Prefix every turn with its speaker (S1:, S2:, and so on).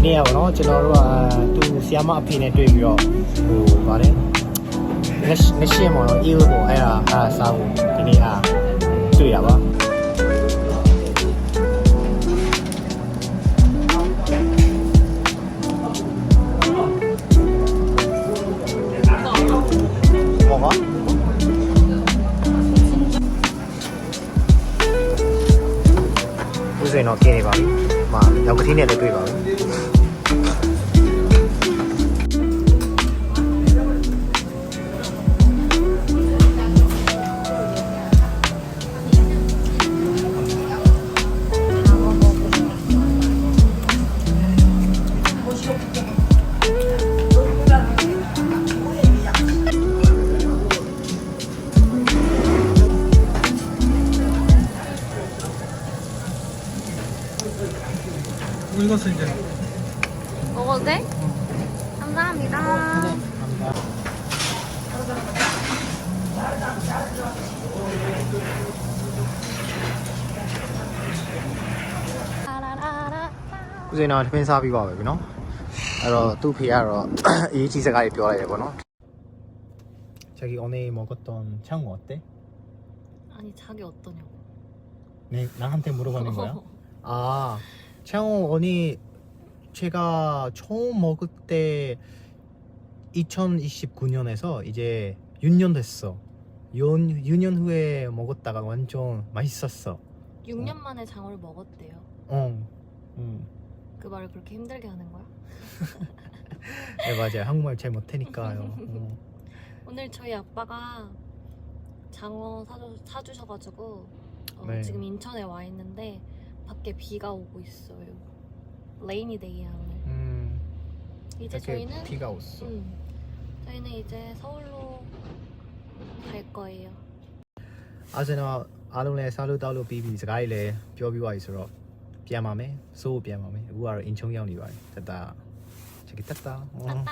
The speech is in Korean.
S1: နေ့ကပေါ့နော်ကျွန်တော်တို့ကသူဆီယမအဖေနဲ့တွေ့ပြီးတော့ဟိုဗါလဲငရှင်းပေါ့နော်အေးလို့ပေါ့အဲ့ဒါစားဖို့ဒီနေ့တွေ့ရပါ뭐가? 우선은 어깨에 봐. 막 여기 뒤에도 또 봐.
S2: 읽었어 이제.
S3: 먹어도 돼? 감사합니다.
S1: 우선은 팬 사비 봐 봐, 너. 그래서 또 피하러 이 지세가리 뼈라야 봐, 너. 자기 오늘 먹었던 창우 어때?
S3: 아니 자기 어떠냐고.
S1: 네, 나한테 물어보는 거야? 아, 창우 언니 제가 처음 먹을 때 2029년에서 이제 6년 됐어. 6년 후에 먹었다가 완전 맛있었어.
S3: 6년 만에 장어를 먹었대요. 그 말을 그렇게 힘들게 하는 거야?
S1: 네 맞아요. 한국말 잘 못하니까요.
S3: 오늘 저희 아빠가 장어 사주셔가지고
S1: 네.
S3: 지금 인천에 와 있는데 밖에 비가 오고 있어요. 레이니 데이야 오늘. 이제 저희는
S1: 비가 왔어.
S3: 저희는 이제 서울로 갈 거예요.
S1: 아저나 아롱레 사루다로 비비 스가이레 뼈비와 있어로 비야마메 소 비야마메 우아로 인천 양리 와 됐다 저기 땄다.
S3: 따따.